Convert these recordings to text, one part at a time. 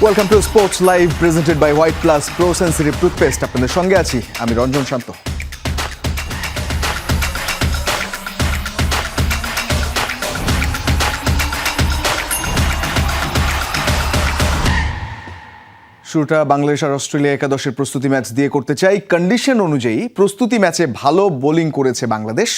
Welcome to sports live presented by white plus pro sensitive toothpaste. আপনাদের সঙ্গে আছি আমি রঞ্জন শান্ত। শুরুটা বাংলাদেশ আর অস্ট্রেলিয়া একাদশের প্রস্তুতি ম্যাচ দিয়ে করতে চাই। কন্ডিশন অনুযায়ী প্রস্তুতি ম্যাচে ভালো বোলিং করেছে বাংলাদেশ।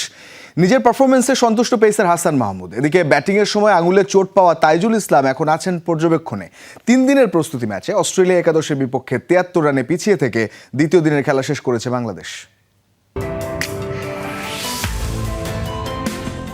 নিজের পারফরমেন্সে সন্তুষ্ট পেসার হাসান মাহমুদ। এদিকে ব্যাটিংয়ের সময় আঙুলে চোট পাওয়া তাইজুল ইসলাম এখন আছেন পর্যবেক্ষণে। 3 দিনের প্রস্তুতি ম্যাচে অস্ট্রেলিয়া একাদশের বিপক্ষে 73 রানে পিছিয়ে থেকে দ্বিতীয় দিনের খেলা শেষ করেছে বাংলাদেশ।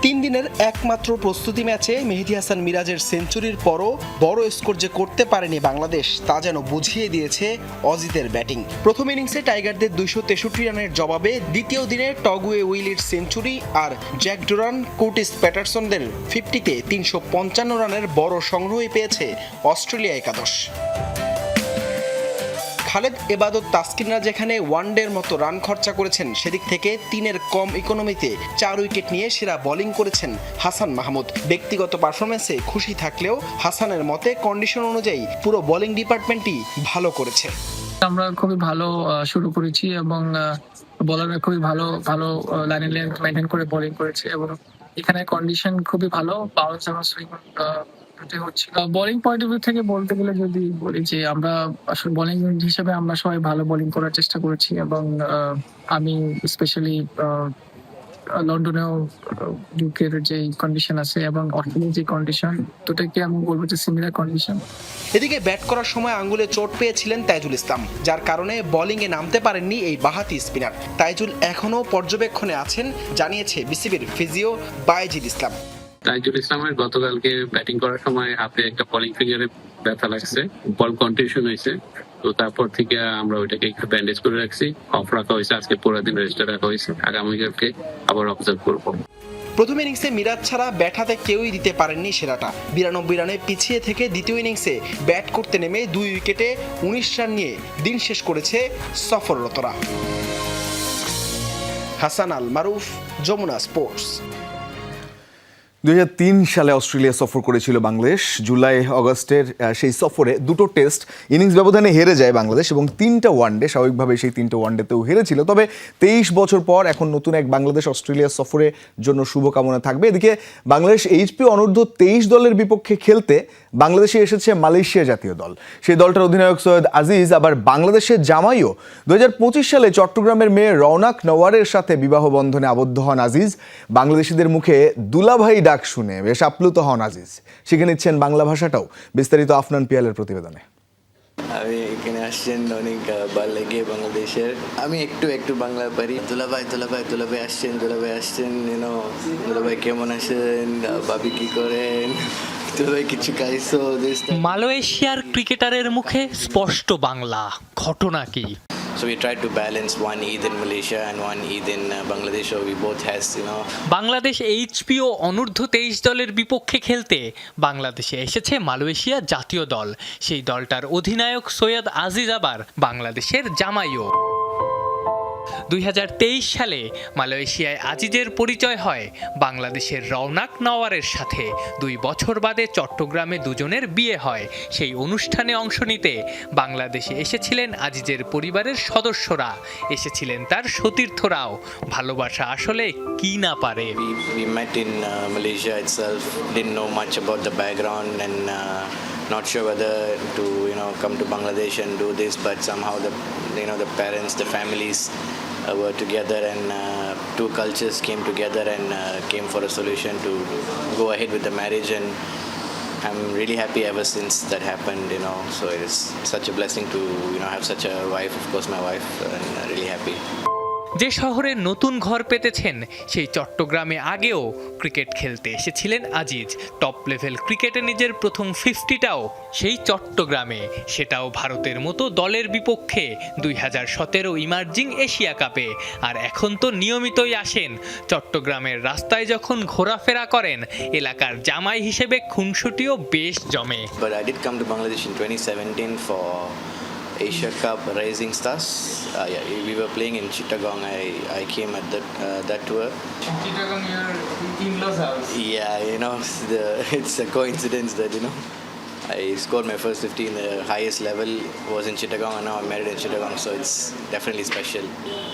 3 দিনের একমাত্র প্রস্তুতি ম্যাচে মেহেদী হাসান মিরাজের সেঞ্চুরির পরও বড় স্কোর যে করতে পারেনি বাংলাদেশ তা যেন বুঝিয়ে দিয়েছে অজিতের ব্যাটিং। প্রথম ইনিংসে টাইগারদের 263 রানের জবাবে দ্বিতীয় দিনে টগুয়ে উইলির সেঞ্চুরি আর জ্যাক ডুরান, কুর্টিস প্যাটারসনদের 50-তে 355 রানের বড় সংগ্রহই পেয়েছে অস্ট্রেলিয়া একাদশ। খালেদ এবাদত তাসকিনরা যেখানে ওয়ানডের মতো রান খরচা করেছেন, সেদিক থেকে 3-এর কম ইকোনমিতে 4 উইকেট নিয়ে সেরা বোলিং করেছেন হাসান মাহমুদ। ব্যক্তিগত পারফরমেন্সে খুশি থাকলেও হাসানের মতে কন্ডিশন অনুযায়ী পুরো বোলিং ডিপার্টমেন্টই ভালো করেছে। আমরা খুবই ভালো শুরু করেছি এবং বোলাররা খুবই ভালো লাইন লেন্থ মেনটেন করে বোলিং করেছে এবং এখানে কন্ডিশন খুবই ভালো, বাউন্স এবং সুইং হচ্ছে। বোলিং পয়েন্ট অফ ভিউ থেকে বলতে গেলে যদি বলি যে আমরা আসলে বোলিং হিসেবে আমরা সবাই ভালো বোলিং করার চেষ্টা করেছি এবং আমি স্পেশালি লন্ডনেও ইউকের যে কন্ডিশন আছে এবং অস্ট্রেলিয়ার যে কন্ডিশন, দুটোকে আমি বলবো যে সিমিলার কন্ডিশন। এদিকে ব্যাট করার সময় আঙ্গুলে চোট পেয়েছিলেন তাইজুল ইসলাম, যার কারণে বোলিংয়ে নামতে পারেননি এই বাঁহাতি স্পিনার। তাইজুল এখনও পর্যবেক্ষণে আছেন, জানিয়েছে বিসিবির ফিজিও বায়েজিদ ইসলাম। তাইজুল ইসলামের গতকালকে ব্যাটিং করার সময় হাতে একটা বলিং ফিঙ্গারে ব্যথা লাগছে, বল কন্টিনিউশন হয়েছে, তো তারপর থেকে আমরা ওইটাকে একটু ব্যান্ডেজ করে রাখছি, অফ রাখা হয়েছে, আজকে পুরো দিন রেস্টে রাখা হয়েছে, আগামীকালকে আবার অবজার্ভ করবো। প্রথম ইনিংসে মিরাজ ছাড়া ব্যাট হাতে কেউই দিতে পারেননি সেরাটা। 92 রানে পিছিয়ে থেকে দ্বিতীয় ইনিংসে ব্যাট করতে নেমে 2 উইকেটে 19 রান নিয়ে দিন শেষ করেছে সফররতরা। হাসান আল মারুফ, যমুনা স্পোর্টস। 2003 সালে অস্ট্রেলিয়া সফর করেছিল বাংলাদেশ। জুলাই অগস্টের সেই সফরে 2টো টেস্ট ইনিংস ব্যবধানে হেরে যায় বাংলাদেশ এবং 3টা ওয়ানডে, স্বাভাবিকভাবে সেই 3টা ওয়ানডেতেও হেরেছিল। তবে 23 বছর পর এখন নতুন এক বাংলাদেশ অস্ট্রেলিয়া সফরের জন্য শুভকামনা থাকবে। এদিকে বাংলাদেশ এইচপি অনূর্ধ্ব 23 দলের বিপক্ষে খেলতে বাংলাদেশে এসেছে মালয়েশিয়া জাতীয় দল। সেই দলটার অধিনায়ক সৈয়দ আজিজ আবার বাংলাদেশের জামাইও। 2025 সালে চট্টগ্রামের মেয়ে রওনাক নওয়ারের সাথে বিবাহ বন্ধনে আবদ্ধ হন আজিজ। বাংলাদেশিদের মুখে দুলাভাই ডাক শুনে বেশ আপ্লুত হন আজিজ। শিখে নিচ্ছেন বাংলা ভাষাটাও। বিস্তারিত আফনান পিয়ালের প্রতিবেদনে। আমি এখানে আসছেন অনেক ভালো লাগে বাংলাদেশের। আমি একটু বাংলা পারি। দুলাভাই আসছেন, দুলাভাই কেমন আছেন, ভাবি কি করেন, দুলাভাই কিছু খাইছো। মালয়েশিয়ার ক্রিকেটারের মুখে স্পষ্ট বাংলা, ঘটনা কি? So we tried to balance one Eid in Malaysia and one Eid in Bangladesh, so we both has, Bangladesh এইচপিও অনূর্ধ্ব 23 দলের বিপক্ষে খেলতে বাংলাদেশে এসেছে মালয়েশিয়া জাতীয় দল। সেই দলটার অধিনায়ক সৈয়দ আজিজ আবার বাংলাদেশের জামাইও। 2023 সালে মালয়েশিয়ায় আজিজের পরিচয় হয় বাংলাদেশের রওনাক নওয়ারের সাথে। 2 বছর বাদে চট্টগ্রামে দুজনের বিয়ে হয়। সেই অনুষ্ঠানে অংশ নিতে বাংলাদেশে এসেছিলেন আজিজের পরিবারের সদস্যরা, এসেছিলেন তার সতীর্থরাও। ভালোবাসা আসলে কি না পারে। We met in Malaysia itself, didn't know much about the background and not sure whether to come to Bangladesh and do this, but somehow the parents, the families were together and two cultures came together and came for a solution to go ahead with the marriage, and I'm really happy ever since that happened, so it is such a blessing to have such a wife, of course my wife, and really happy. যে শহরে নতুন ঘর পেতেছেন সেই চট্টগ্রামে আগেও cricket খেলতে এসেছিলেন Aziz. Top level ক্রিকেটে নিজের প্রথম 50টাও সেই চট্টগ্রামে, সেটাও ভারতের মতো দলের বিপক্ষে 2017 ইমার্জিং এশিয়া কাপে। আর এখন তো নিয়মিতই আসেন চট্টগ্রামের রাস্তায়, যখন ঘোরাফেরা করেন এলাকার জামাই হিসেবে খুনসুটিও বেশ জমে। But I did come to Bangladesh in 2017 for Asia Cup Rising Stars. We were playing in Chittagong. I came at that tour. Chittagong, your in-laws house. Yeah, it's a coincidence that I scored my first 50 in the highest level was in Chittagong, and now I'm married in Chittagong, so it's definitely special.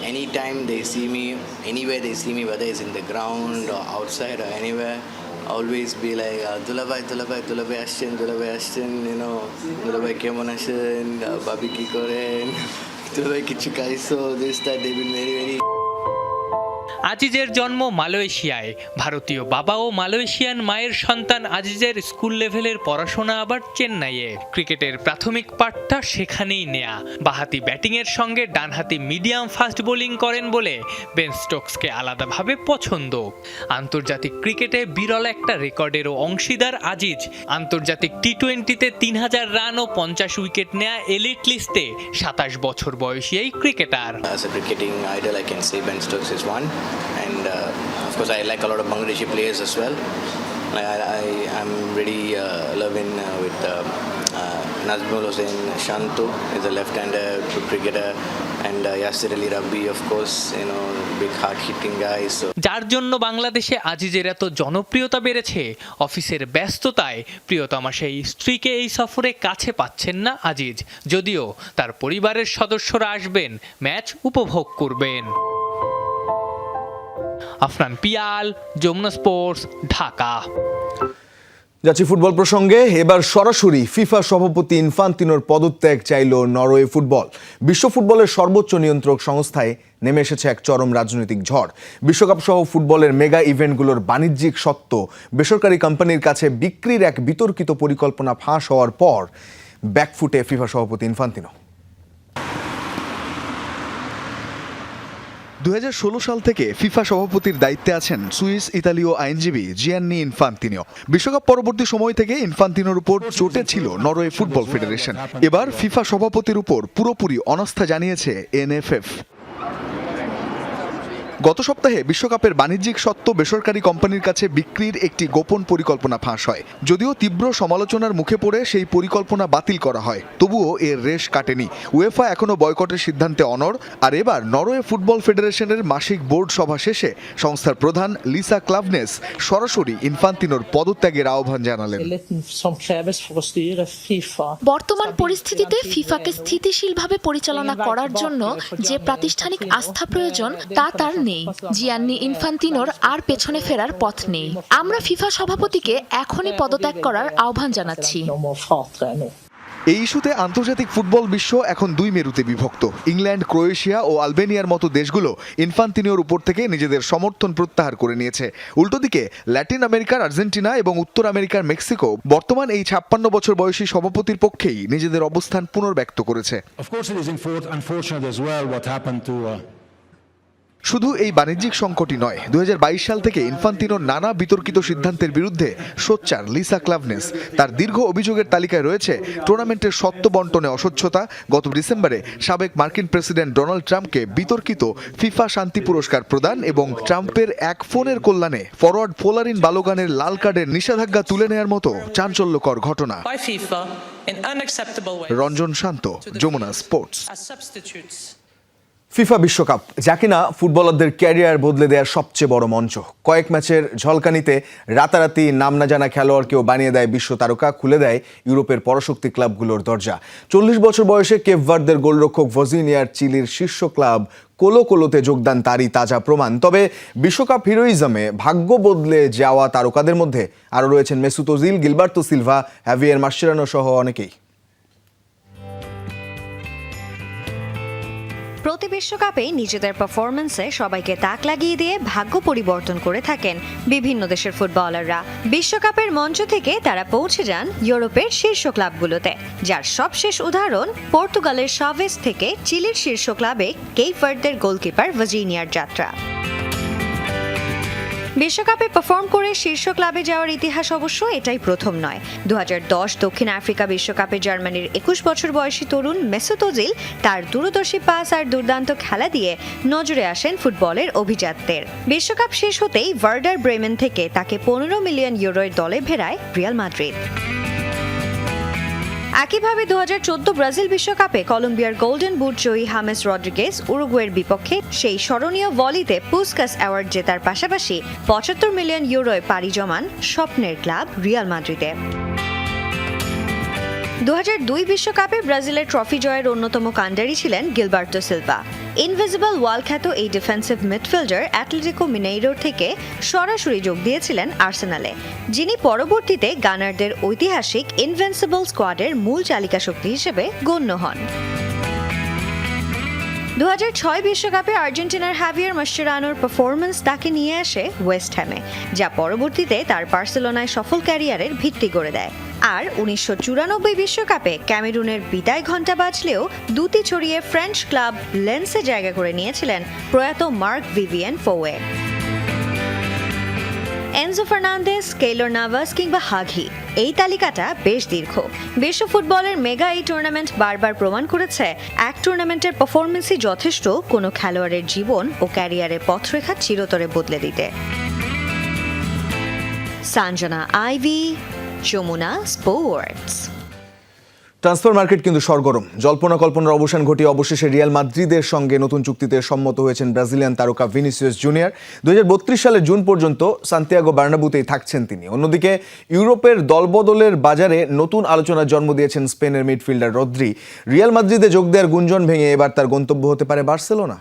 Anytime they see me, anywhere they see me, whether it's in the ground or outside or anywhere, always be like, Dulabhai Ashton, you know, Dulabhai kemon ashen, Babi ki koren, Dulabhai kichu kaiso, this, that, they've been very আজিজের জন্ম মালয়েশিয়ায়। ভারতীয় বাবা ও Malaysian মায়ের সন্তান আজিজের school লেভেলের পড়াশোনা আবার চেন্নাইয়ে। ক্রিকেটের প্রাথমিক পাঠটা সেখানেই নেয়া। বাঁহাতি ব্যাটিংয়ের সঙ্গে ডানহাতি মিডিয়াম ফাস্ট বোলিং করেন বলে বেন স্টোকসকে আলাদাভাবে পছন্দ। আন্তর্জাতিক ক্রিকেটে বিরল একটা রেকর্ডেরও অংশীদার আজিজ। আন্তর্জাতিক টি-20-তে 3000 রান ও 50 উইকেট নেয়া এলিট লিস্টে 27 বছর বয়সী এই cricketer. As a cricketing idol, I can say Ben Stokes is one. And of course, I like a lot of Bangladeshi players as well. I'm really loving with Nazmul Hossain Shantu is a left-hander, good cricketer, and Yasir Ali Rabbi, of course, you know, big hard-hitting guy. So যার জন্য বাংলাদেশে আজিজের এত জনপ্রিয়তা বেড়েছে, অফিসের ব্যস্ততায় প্রিয়তমা সেই স্ত্রীকে এই সফরে কাছে পাচ্ছেন না আজিজ, যদিও তার পরিবারের সদস্যরা আসবেন, ম্যাচ উপভোগ করবেন। আফনান পিয়াল, যমুনা স্পোর্টস, ঢাকা। যাচ্ছি ফুটবল প্রসঙ্গে। এবার সরাসরি ফিফা সভাপতি ইনফান্তিনোর পদত্যাগ চাইল নরওয়ে ফুটবল। বিশ্ব ফুটবলের সর্বোচ্চ নিয়ন্ত্রক সংস্থায় নেমে এসেছে এক চরম রাজনৈতিক ঝড়। বিশ্বকাপ সহ ফুটবলের মেগা ইভেন্টগুলোর বাণিজ্যিক স্বত্ব বেসরকারি কোম্পানির কাছে বিক্রির এক বিতর্কিত পরিকল্পনা ফাঁস হওয়ার পর ব্যাকফুটে ফিফা সভাপতি ইনফান্তিনো। 2016 সাল থেকে ফিফা সভাপতির দায়িত্বে আছেন সুইস ইতালীয় আইনজীবী জিয়ান্নি ইনফান্তিনো। বিশ্বকাপ পরবর্তী সময় থেকে ইনফান্তিনোর উপর চটে ছিল নরওয়ে ফুটবল ফেডারেশন। এবার ফিফা সভাপতির উপর পুরোপুরি অনাস্থা জানিয়েছে এনএফএফ। গত সপ্তাহে বিশ্বকাপের বাণিজ্যিক স্বত্ব বেসরকারি কোম্পানির কাছে বিক্রির একটি গোপন পরিকল্পনা ফাঁস হয়। যদিও তীব্র সমালোচনার মুখে পড়ে সেই পরিকল্পনা বাতিল করা হয়, তবুও এর রেশ কাটেনি। উয়েফা এখনও বয়কটের সিদ্ধান্তে অনড়। আর এবার নরওয়ে ফুটবল ফেডারেশনের মাসিক বোর্ড সভা শেষে সংস্থার প্রধান লিসা ক্লাভনেস সরাসরি ইনফান্তিনোর পদত্যাগের আহ্বান জানালেন। বর্তমান পরিস্থিতিতে ফিফাকে স্থিতিশীলভাবে পরিচালনা করার জন্য যে প্রাতিষ্ঠানিক আস্থা প্রয়োজন তা তার নেই। জিয়ান্নি ইনফান্তিনোর আর পেছনে ফেরার পথ নেই। আমরা ফিফা সভাপতিকে এখনই পদত্যাগ করার আহ্বান জানাচ্ছি। এই ইস্যুতে আন্তর্জাতিক ফুটবল বিশ্ব এখন দুই মেরুতে বিভক্ত। ইংল্যান্ড, ক্রোয়েশিয়া ও আলবেনিয়ার মতো দেশগুলো ইনফান্তিনোর উপর থেকে নিজেদের সমর্থন প্রত্যাহার করে নিয়েছে। উল্টোদিকে ল্যাটিন আমেরিকার আর্জেন্টিনা এবং উত্তর আমেরিকার মেক্সিকো বর্তমান এই 56 বছর বয়সী সভাপতির পক্ষেই নিজেদের অবস্থান পুনর্ব্যক্ত করেছে। শুধু এই বাণিজ্যিক সংকটই নয়, 2022 সাল থেকে ইনফান্তিনোর নানা বিতর্কিত সিদ্ধান্তের বিরুদ্ধে সোচ্চার লিসা ক্লাভনেস। তার দীর্ঘ অভিযোগের তালিকায় রয়েছে টুর্নামেন্টের স্বত্ব বন্টনে অস্বচ্ছতা, গত ডিসেম্বরে সাবেক মার্কিন প্রেসিডেন্ট ডোনাল্ড ট্রাম্পকে বিতর্কিত ফিফা শান্তি পুরস্কার প্রদান এবং ট্রাম্পের এক ফোনের কল্যাণে ফরওয়ার্ড ফোলারিন বালোগানের লাল কার্ডের নিষেধাজ্ঞা তুলে নেয়ার মতো চাঞ্চল্যকর ঘটনা। রঞ্জন শান্ত, যমুনা স্পোর্টস। ফিফা বিশ্বকাপ, যা কিনা ফুটবলারদের ক্যারিয়ার বদলে দেওয়ার সবচেয়ে বড় মঞ্চ। কয়েক ম্যাচের ঝলকানিতে রাতারাতি নাম না জানা খেলোয়াড়কেও বানিয়ে দেয় বিশ্ব তারকা, খুলে দেয় ইউরোপের পরাশক্তি ক্লাবগুলোর দরজা। 40 বছর বয়সে কেপ ভার্দের গোলরক্ষক ভজিনিয়ার চিলির শীর্ষ ক্লাব কোলো কোলোতে যোগদান তারই তাজা প্রমাণ। তবে বিশ্বকাপ হিরোইজমে ভাগ্য বদলে যাওয়া তারকাদের মধ্যে আরও রয়েছেন Mesut Ozil, Gilberto Silva, heavier Mascherano সহ অনেকেই। প্রতি বিশ্বকাপে নিজেদের পারফরমেন্সে সবাইকে তাক লাগিয়ে দিয়ে ভাগ্য পরিবর্তন করে থাকেন বিভিন্ন দেশের ফুটবলাররা। বিশ্বকাপের মঞ্চ থেকে তারা পৌঁছে যান ইউরোপের শীর্ষ ক্লাবগুলোতে, যার সবশেষ উদাহরণ পর্তুগালের সাভেস থেকে চিলির শীর্ষ ক্লাবে কেপ ভার্দের গোলকিপার ভার্জিনিয়ার যাত্রা। বিশ্বকাপে পারফর্ম করে শীর্ষ ক্লাবে যাওয়ার ইতিহাস অবশ্য এটাই প্রথম নয়। 2010 দক্ষিণ আফ্রিকা বিশ্বকাপে জার্মানির 21 বছর বয়সী তরুণ মেসুত ওজিল তার দূরদর্শী পাস আর দুর্দান্ত খেলা দিয়ে নজরে আসেন ফুটবলের অভিজাতদের। বিশ্বকাপ শেষ হতেই ভার্ডার ব্রেমেন থেকে তাকে 15 মিলিয়ন ইউরোর দলে ভেড়ায় রিয়াল মাদ্রিদ। একইভাবে 2014 ব্রাজিল বিশ্বকাপে কলম্বিয়ার গোল্ডেন বুট জয়ী হামেস রড্রিগেজ উরুগুয়ের বিপক্ষে সেই স্মরণীয় ভলিতে পুসকাস অ্যাওয়ার্ড জেতার পাশাপাশি 75 মিলিয়ন ইউরোয় পাড়ি জমান স্বপ্নের ক্লাব রিয়াল মাদ্রিদে। 2002 বিশ্বকাপে ব্রাজিলের ট্রফি জয়ের অন্যতম কাণ্ডারি ছিলেন গিলবার্টো সিলভা। ইনভিজিবল ওয়াল খ্যাত এই ডিফেন্সিভ মিডফিল্ডার অ্যাটলেটিকো মিনেইরোর থেকে সরাসরি যোগ দিয়েছিলেন আর্সেনালে, যিনি পরবর্তীতে গানারদের ঐতিহাসিক ইনভিনসিবল স্কোয়াডের মূল চালিকা শক্তি হিসেবে গণ্য হন। 2006 বিশ্বকাপে আর্জেন্টিনার হাভিয়ার মাস্চেরানোর পারফরম্যান্স তাকে নিয়ে আসে ওয়েস্ট হ্যামে, যা পরবর্তীতে তার বার্সেলোনায় সফল ক্যারিয়ারের ভিত্তি গড়ে দেয়। আর 1994 বিশ্বকাপে ক্যামেরুনের বিদায় ঘণ্টা বাজলেও দুটি ছড়িয়ে ফ্রেঞ্চ ক্লাব লেন্সে জায়গা করে নিয়েছিলেন প্রয়াত মার্ক ভিভিয়েন ফোয়ে। এনজো ফার্নান্দেস, কেইলর নাভাস কিংবা হাগি, এই তালিকাটা বেশ দীর্ঘ। বিশ্ব ফুটবলের মেগা এই টুর্নামেন্ট বারবার প্রমাণ করেছে এক টুর্নামেন্টের পারফরমেন্সই যথেষ্ট কোনো খেলোয়াড়ের জীবন ও ক্যারিয়ারের পথরেখা চিরতরে বদলে দিতে। সঞ্জনা আইভি, যমুনা স্পোর্টস। ট্রান্সফার মার্কেট কিন্তু সরগরম। জল্পনা কল্পনার অবসান ঘটিয়ে অবশেষে রিয়াল মাদ্রিদের সঙ্গে নতুন চুক্তিতে সম্মত হয়েছেন ব্রাজিলিয়ান তারকা ভিনিসিয়াস জুনিয়র। 2032 সালের জুন পর্যন্ত সান্তিয়াগো বার্নাবুতেই থাকছেন তিনি। অন্যদিকে ইউরোপের দলবদলের বাজারে নতুন আলোচনার জন্ম দিয়েছেন স্পেনের মিডফিল্ডার রদ্রি। রিয়াল মাদ্রিদে যোগ দেওয়ার গুঞ্জন ভেঙে এবার তার গন্তব্য হতে পারে বার্সেলোনা।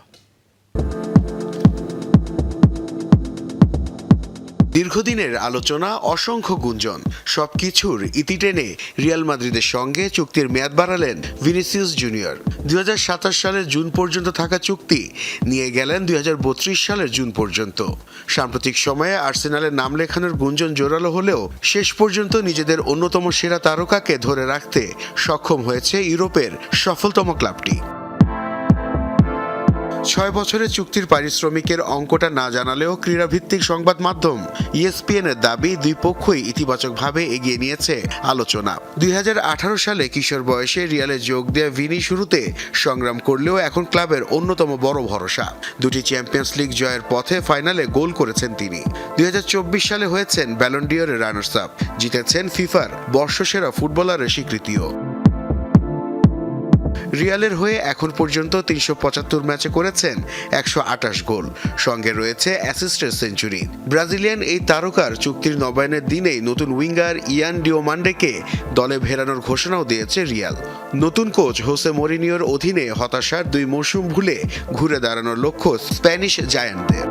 দীর্ঘদিনের আলোচনা, অসংখ্য গুঞ্জন, সবকিছুর ইতি টেনে রিয়াল মাদ্রিদের সঙ্গে চুক্তির মেয়াদ বাড়ালেন ভিনিসিয়াস জুনিয়র। 2027 সালের জুন পর্যন্ত থাকা চুক্তি নিয়ে গেলেন 2032 সালের জুন পর্যন্ত। সাম্প্রতিক সময়ে আর্সেনালের নাম লেখানোর গুঞ্জন জোরালো হলেও শেষ পর্যন্ত নিজেদের অন্যতম সেরা তারকাকে ধরে রাখতে সক্ষম হয়েছে ইউরোপের সফলতম ক্লাবটি। 6 বছরের চুক্তির পারিশ্রমিকের অঙ্কটা না জানালেও ক্রীড়াভিত্তিক সংবাদ মাধ্যম ইএসপিএনের দাবি দুই পক্ষই ইতিবাচকভাবে এগিয়ে নিয়েছে আলোচনা। 2018 সালে কিশোর বয়সে রিয়ালে যোগ দেওয়া ভিনি শুরুতে সংগ্রাম করলেও এখন ক্লাবের অন্যতম বড় ভরসা। দুটি চ্যাম্পিয়ন্স লিগ জয়ের পথে ফাইনালে গোল করেছেন তিনি। 2024 সালে হয়েছেন ব্যালন ডিওরের রানার্স আপ, জিতেছেন ফিফার বর্ষসেরা ফুটবলারের স্বীকৃতিও। রিয়ালের হয়ে এখন পর্যন্ত 375 ম্যাচে করেছেন 128 গোল, সঙ্গে রয়েছে অ্যাসিস্টের সেঞ্চুরি। ব্রাজিলিয়ান এই তারকার চুক্তির নবায়নের দিনেই নতুন উইঙ্গার ইয়ান ডিওমান্ডেকে দলে ফেরানোর ঘোষণাও দিয়েছে রিয়াল। নতুন কোচ হোসে মরিনিওর অধীনে হতাশার 2 মৌসুম ভুলে ঘুরে দাঁড়ানোর লক্ষ্য স্প্যানিশ জায়ান্টদের।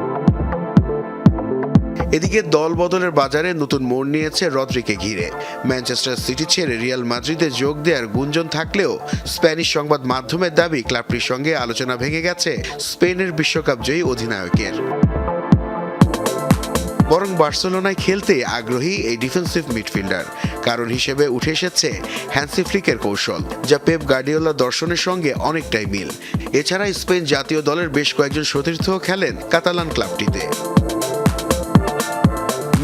এদিকে দল বদলের বাজারে নতুন মোড় নিয়েছে রদ্রিকে ঘিরে। ম্যানচেস্টার সিটি ছেড়ে রিয়াল মাদ্রিদে যোগ দেওয়ার গুঞ্জন থাকলেও স্প্যানিশ সংবাদ মাধ্যমের দাবি ক্লাবটির সঙ্গে আলোচনা ভেঙে গেছে স্পেনের বিশ্বকাপ জয়ী অধিনায়কের। বরং বার্সেলোনায় খেলতে আগ্রহী এই ডিফেন্সিভ মিডফিল্ডার। কারণ হিসেবে উঠে এসেছে হ্যান্সি ফ্লিকের কৌশল, যা পেপ গার্ডিওলার দর্শনের সঙ্গে অনেকটাই মিল। এছাড়া স্পেন জাতীয় দলের বেশ কয়েকজন সতীর্থও খেলেন কাতালান ক্লাবটিতে।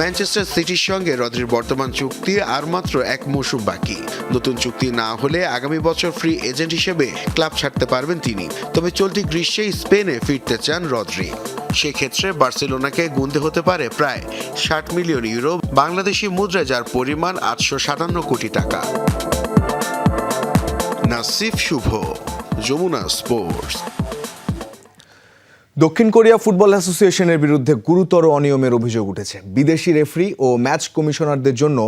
ম্যানচেস্টার সিটির সঙ্গে রদ্রির বর্তমান চুক্তি আর মাত্র 1 মৌসুম বাকি। নতুন চুক্তি না হলে আগামী বছর ফ্রি এজেন্ট হিসেবে ক্লাব ছাড়তে পারবেন তিনি। তবে চলতি গ্রীষ্মেই স্পেনে ফিরতে চান রদ্রি। সেক্ষেত্রে বার্সেলোনাকে গুনতে হতে পারে প্রায় 60 মিলিয়ন ইউরো, বাংলাদেশি মুদ্রায় যার পরিমাণ 857 কোটি টাকা। নাসিফ শুভ, যমুনা স্পোর্টস। দক্ষিণ কোরিয়া ফুটবল অ্যাসোসিয়েশনের বিরুদ্ধে গুরুতর অনিয়মের অভিযোগ উঠেছে। বিদেশি রেফারি ও ম্যাচ কমিশনারদের জন্য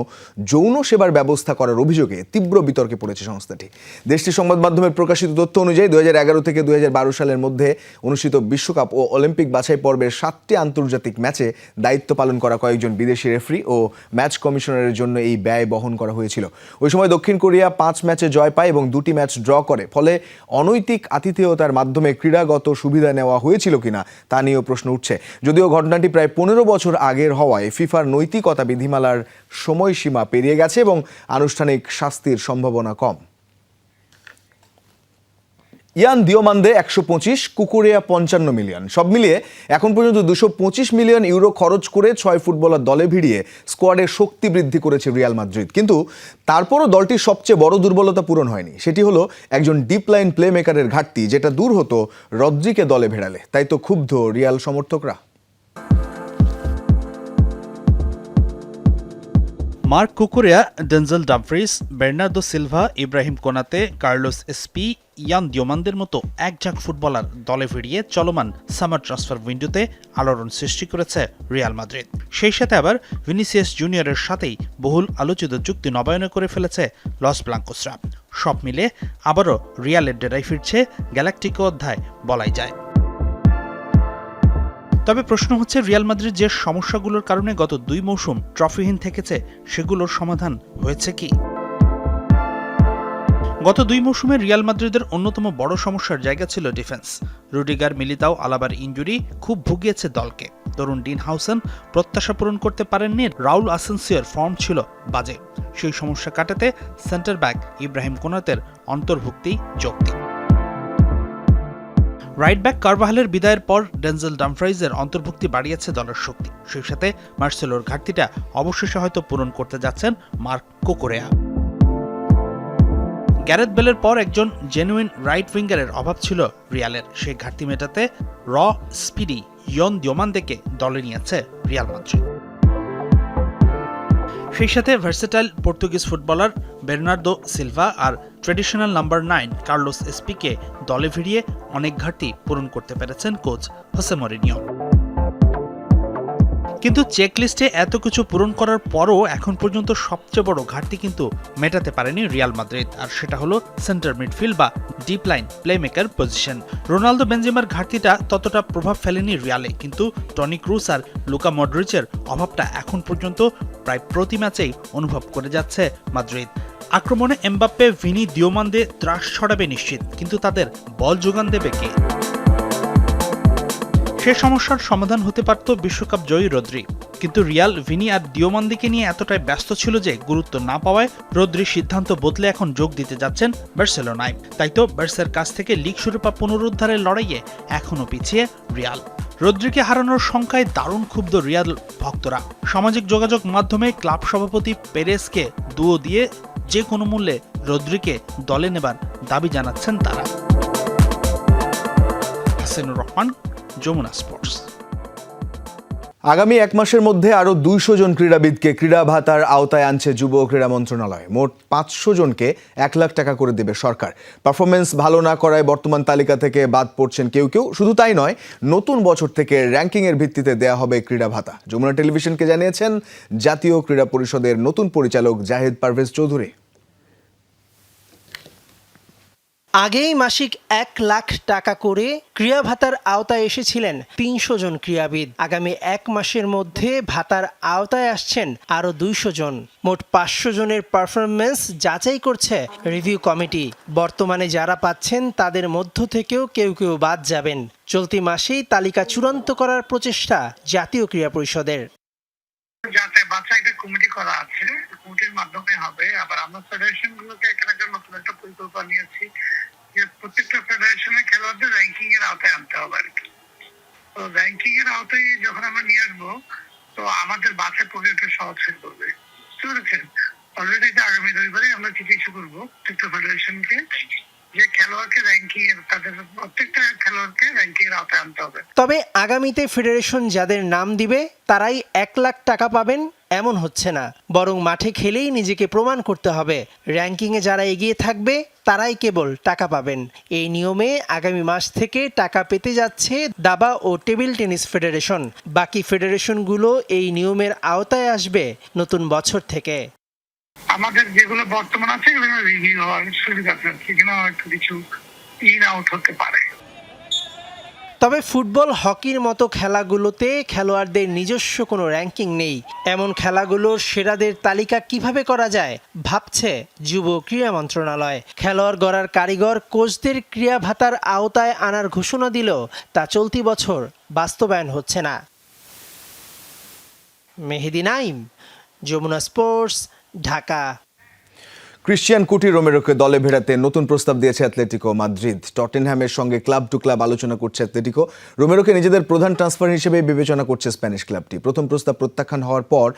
যৌন সেবার ব্যবস্থা করার অভিযোগে তীব্র বিতর্কে পড়েছে সংস্থাটি। দেশটির সংবাদ মাধ্যমে প্রকাশিত তথ্য অনুযায়ী 2011 থেকে 2012 সালের মধ্যে অনুষ্ঠিত বিশ্বকাপ ও অলিম্পিক বাছাই পর্বের 7টি আন্তর্জাতিক ম্যাচে দায়িত্ব পালন করা কয়েকজন বিদেশি রেফারি ও ম্যাচ কমিশনারের জন্য এই ব্যয় বহন করা হয়েছিল। ওই সময় দক্ষিণ কোরিয়া 5 ম্যাচে জয় পায় এবং 2টি ম্যাচ ড্র করে। ফলে অনৈতিক আতিথেয়তার মাধ্যমে ক্রীড়াগত সুবিধা নেওয়া হয়েছিল কিনা তা নিয়েও প্রশ্ন উঠছে। যদিও ঘটনাটি প্রায় 15 বছর আগের হওয়ায় ফিফার নৈতিকতা বিধিমালার সময়সীমা পেরিয়ে গেছে এবং আনুষ্ঠানিক শাস্তির সম্ভাবনা কম। ইয়ান দিওমান্দে 125, কুকুরেয়া 55 মিলিয়ন, সব মিলিয়ে এখন পর্যন্ত 225 মিলিয়ন ইউরো খরচ করে 6 ফুটবলার দলে ভিড়িয়ে স্কোয়াডের শক্তি বৃদ্ধি করেছে রিয়াল মাদ্রিদ। কিন্তু তারপরও দলটির সবচেয়ে বড় দুর্বলতা পূরণ হয়নি। সেটি হলো একজন ডিপ লাইন প্লে মেকারের ঘাটতি, যেটা দূর হতো রদ্রিকে দলে ভেড়ালে। তাই তো ক্ষুব্ধ রিয়াল সমর্থকরা। Marc Cucurella, Denzel Dumfries, Bernardo Silva, Ibrahima Konate, Carlos Espi, Yan দিওমানদের মতো একঝাঁক ফুটবলার দলে ভিড়িয়ে চলমান সামার ট্রান্সফার উইন্ডোতে আলোড়ন সৃষ্টি করেছে রিয়াল মাদ্রিদ। সেই সাথে আবার ভিনিসিয়াস জুনিয়রের সাথেই বহুল আলোচিত চুক্তি নবায়ন করে ফেলেছে লস ব্লাঙ্কোসরা। সব মিলে আবারও রিয়ালের ডেরায় ফিরছে গ্যালাকটিকো অধ্যায় বলাই যায়। তবে প্রশ্ন হচ্ছে, রিয়াল মাদ্রিদ যে সমস্যাগুলোর কারণে গত 2 মৌসুম ট্রফিহীন থেকেছে সেগুলোর সমাধান হয়েছে কি? গত 2 মৌসুমে রিয়াল মাদ্রিদের অন্যতম বড় সমস্যার জায়গা ছিল ডিফেন্স। রুডিগার, মিলিতাও, আলাবার ইনজুরি খুব ভুগিয়েছে দলকে। তরুণ ডিন হাউসেন প্রত্যাশা পূরণ করতে পারেননি। রাউল আসেন্সিওর ফর্ম ছিল বাজে। সেই সমস্যা কাটাতে সেন্টার ব্যাক ইব্রাহিম কোনাতের অন্তর্ভুক্তি যৌক্তিক। রাইট ব্যাক কারভাহালের বিদায়ের পর ডেনজেল ডামফ্রাইজের অন্তর্ভুক্তি বাড়িয়েছে দলের শক্তি। সেই সাথে মার্সেলোর ঘাটতিটা অবশেষে হয়তো পূরণ করতে যাচ্ছেন মার্ক কুকুরেয়া। গ্যারেথ বেলের পর একজন জেনুইন রাইট উইঙ্গারের অভাব ছিল রিয়ালের। সেই ঘাটতি মেটাতে স্পিডি ইয়ন দিওমানদেকে দলে নিয়েছে রিয়াল মাদ্রিদ। সেই সাথে versatile Portuguese footballer Bernardo Silva আর ট্র্যাডিশনাল নাম্বার 9 কার্লোস এসপিকে দলে ভিড়িয়ে অনেক ঘাটতি পূরণ করতে পেরেছেন কোচ হোসে মরিনিও। কিন্তু চেকলিস্টে এত কিছু পূরণ করার পরও এখন পর্যন্ত সবচেয়ে বড় ঘাটতি কিন্তু মেটাতে পারেনি রিয়াল মাদ্রিদ, আর সেটা হলো সেন্টার মিডফিল্ড বা deep line playmaker position. Ronaldo বেনজেমার ঘাটতিটা ততটা প্রভাব ফেলেনি রিয়ালে, কিন্তু টনি ক্রুস আর লুকা মডরিচের অভাবটা এখন পর্যন্ত প্রায় প্রতি ম্যাচেই অনুভব করে যাচ্ছে মাদ্রিদ। আক্রমণে এমবাপ্পে, ভিনি, দিওমানদে ত্রাস ছড়াবে নিশ্চিত, কিন্তু তাদের বল যোগান দেবে কে? সে সমস্যার সমাধান হতে পারত বিশ্বকাপ জয়ী রদ্রি, কিন্তু রিয়াল ভিনি আর দিওমান্দিকে নিয়ে এতটাই ব্যস্ত ছিল যে গুরুত্ব না পাওয়ায় রদ্রির সিদ্ধান্ত বদলে এখন যোগ দিতে যাচ্ছেন বার্সেলোনায়। তাই তো বার্সার কাছ থেকে লিগ শিরোপা পুনরুদ্ধারের লড়াইয়ে এখনও পিছিয়ে রিয়াল। রদ্রিকে হারানোর সংখ্যায় দারুণ ক্ষুব্ধ রিয়াল ভক্তরা। সামাজিক যোগাযোগ মাধ্যমে ক্লাব সভাপতি পেরেসকে দুয়ো দিয়ে যে কোনো মূল্যে রদ্রিকে দলে নেবার দাবি জানাচ্ছেন তারা। হাসানুর রহমান, যমুনা স্পোর্টস। আগামী 1 মাসের মধ্যে আরও 200 জন ক্রীড়াবিদকে ক্রীড়া ভাতার আওতায় আনছে যুব ও ক্রীড়া মন্ত্রণালয়। মোট 500 জনকে 1 লাখ টাকা করে দেবে সরকার। পারফরমেন্স ভালো না করায় বর্তমান তালিকা থেকে বাদ পড়ছেন কেউ কেউ। শুধু তাই নয়, নতুন বছর থেকে র্যাঙ্কিংয়ের ভিত্তিতে দেয়া হবে ক্রীড়া ভাতা। যমুনা টেলিভিশনকে জানিয়েছেন জাতীয় ক্রীড়া পরিষদের নতুন পরিচালক জাহিদ পারভেজ চৌধুরী। আগেই মাসিক 1 লাখ টাকা করে ক্রীড়া ভাতার আওতায় এসেছিলেন 300 জন ক্রীড়াবিদ। আগামী 1 মাসের মধ্যে ভাতার আওতায় আসছেন আরও 200 জন। মোট 500 জনের পারফরমেন্স যাচাই করছে রিভিউ কমিটি। বর্তমানে যারা পাচ্ছেন তাদের মধ্য থেকেও কেউ কেউ বাদ যাবেন। চলতি মাসেই তালিকা চূড়ান্ত করার প্রচেষ্টা জাতীয় ক্রীড়া পরিষদের। যাতে বাছাইটা কমিটি করা আছে, কমিটির মাধ্যমে হবে। আবার আমরা ফেডারেশন গুলোকে এখানে নতুন একটা পরিকল্পনা নিয়েছি যে প্রত্যেকটা ফেডারেশনের খেলোয়াড়দের র্যাঙ্কিং এর আওতায় আনতে হবে আর কি। তো র্যাঙ্কিং এর আওতায় যখন আমরা নিয়ে আসবো, তো আমাদের বাছাই প্রক্রিয়াটা সহজ হয়ে পড়বে। বুঝতে পেরেছেন? অলরেডি আগামী রবিবারে আমরা চিঠি ইস্যু করবো প্রত্যেকটা ফেডারেশনকে যে খেলোয়াড়কে র্যাঙ্কিং এর, তাদের প্রত্যেকটা খেলোয়াড়কে র্যাঙ্কিং এর আওতায় আনতে হবে। তবে আগামীতে ফেডারেশন যাদের নাম দিবে তারাই 1 লাখ টাকা পাবেন এমন হচ্ছে না, বরং মাঠে খেলেই নিজেকে প্রমাণ করতে হবে। র্যাঙ্কিংয়ে যারা এগিয়ে থাকবে তারাই কেবল টাকা পাবেন। এই নিয়মে আগামী মাস থেকে টাকা পেতে যাচ্ছে দাবা ও টেবিল টেনিস ফেডারেশন। বাকি ফেডারেশনগুলো এই নিয়মের আওতায় আসবে নতুন বছর থেকে। আমাদের যেগুলো বর্তমান আছে এগুলো রিভিউ হওয়ার সুবিধা আছে, সেখানে হয়তো কিছু ইন আউট হতে পারে। তবে ফুটবল, হকির মতো খেলাগুলোতে খেলোয়াড়দের নিজস্ব কোনো র্যাঙ্কিং নেই। এমন খেলাগুলোর সেরাদের তালিকা কিভাবে করা যায় ভাবছে যুব ক্রীড়া মন্ত্রণালয়। খেলোয়াড় গড়ার কারিগর কোচদের ক্রীড়া ভাতার আওতায় আনার ঘোষণা দিলেও তা চলতি বছর বাস্তবায়ন হচ্ছে না। মেহেদি নাইম, যমুনা স্পোর্টস, ঢাকা। ক্রিশ্চিয়ান কুটি রোমেরোকে দলে ভেড়াতে নতুন প্রস্তাব দিয়েছে অ্যাটলেটিকো মাদ্রিদ। টটেনহ্যামের সঙ্গে ক্লাব টু ক্লাব আলোচনা করছে অ্যাটলেটিকো। রোমেরোকে নিজেদের প্রধান ট্রান্সফার হিসেবে বিবেচনা করছে স্প্যানিশ ক্লাবটি। প্রথম প্রস্তাব প্রত্যাখ্যান হওয়ার পর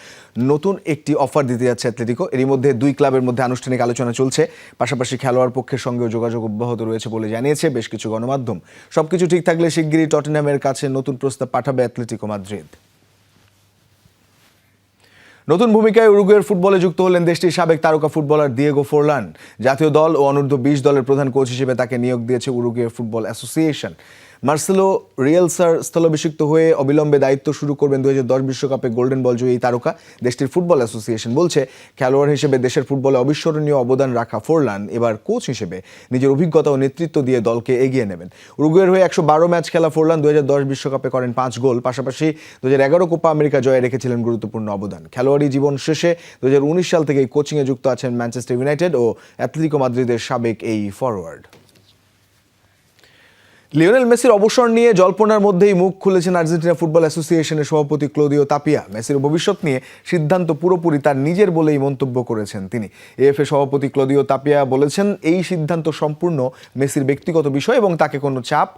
নতুন একটি অফার দিতে যাচ্ছে অ্যাটলেটিকো। এরই মধ্যে 2 ক্লাবের মধ্যে আনুষ্ঠানিক আলোচনা চলছে। পাশাপাশি খেলোয়াড় পক্ষের সঙ্গেও যোগাযোগ অব্যাহত রয়েছে বলে জানিয়েছে বেশ কিছু গণমাধ্যম। সবকিছু ঠিক থাকলে শিগগিরই টটেনহ্যামের কাছে নতুন প্রস্তাব পাঠাবে অ্যাটলেটিকো মাদ্রিদ। নতুন ভূমিকায় উরুগুয়ের ফুটবলে যুক্ত হলেন দেশটির সাবেক তারকা ফুটবলার দিয়েগো ফোরলান। জাতীয় দল ও অনূর্ধ্ব 20 দলের প্রধান কোচ হিসেবে তাকে নিয়োগ দিয়েছে উরুগুয়ে ফুটবল অ্যাসোসিয়েশন। মার্সেলো রিয়েলসার স্থলাভিষিক্ত হয়ে অবিলম্বে দায়িত্ব শুরু করবেন 2010 বিশ্বকাপে গোল্ডেন বল জয়ী এই তারকা। দেশটির ফুটবল অ্যাসোসিয়েশন বলছে, খেলোয়াড় হিসেবে দেশের ফুটবলে অবিস্মরণীয় অবদান রাখা ফোরলান এবার কোচ হিসেবে নিজের অভিজ্ঞতা ও নেতৃত্ব দিয়ে দলকে এগিয়ে নেবেন। উরুগুয়ের হয়ে 112 ম্যাচ খেলা ফোরলান 2010 বিশ্বকাপে করেন 5 গোল, পাশাপাশি 2011 কোপা আমেরিকা জয়ে রেখেছিলেন গুরুত্বপূর্ণ অবদান। খেলোয়াড়ি জীবন শেষে 2019 সাল থেকেই কোচিংয়ে যুক্ত আছেন ম্যানচেস্টার ইউনাইটেড ও অ্যাটলেটিকো মাদ্রিদের সাবেক এই ফরওয়ার্ড। লিওনেল মেসির অবসর নিয়ে জল্পনার মধ্যেই মুখ খুলেছেন আর্জেন্টিনা ফুটবল অ্যাসোসিয়েশনের সভাপতি ক্লদিও তাপিয়া। মেসির ভবিষ্যৎ নিয়ে সিদ্ধান্ত পুরোপুরি তার নিজের বলেই মন্তব্য করেছেন তিনি। এএফএ সভাপতি ক্লদিও তাপিয়া বলেছেন, এই সিদ্ধান্ত সম্পূর্ণ মেসির ব্যক্তিগত বিষয় এবং তাকে কোনো চাপ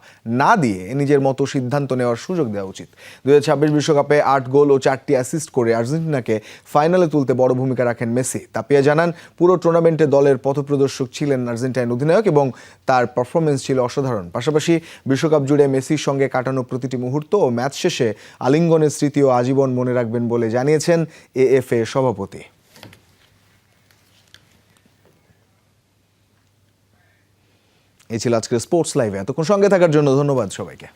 না দিয়ে নিজের মতো সিদ্ধান্ত নেওয়ার সুযোগ দেওয়া উচিত। 2026 বিশ্বকাপে 8 গোল ও 4টি অ্যাসিস্ট করে আর্জেন্টিনাকে ফাইনালে তুলতে বড় ভূমিকা রাখেন মেসি। তাপিয়া জানান, পুরো টুর্নামেন্টে দলের পথপ্রদর্শক ছিলেন আর্জেন্টাইন অধিনায়ক এবং তার পারফরমেন্স ছিল অসাধারণ। পাশাপাশি বিশ্বকাপ জুড়ে মেসির সঙ্গে কাটানো প্রতিটি মুহূর্ত ও ম্যাচ শেষে আলিঙ্গনের স্মৃতিও আজীবন মনে রাখবেন বলে জানিয়েছেন এএফএ সভাপতি। এই ছিল আজকের স্পোর্টস লাইভে। এতক্ষণ সঙ্গে থাকার জন্য ধন্যবাদ সবাইকে।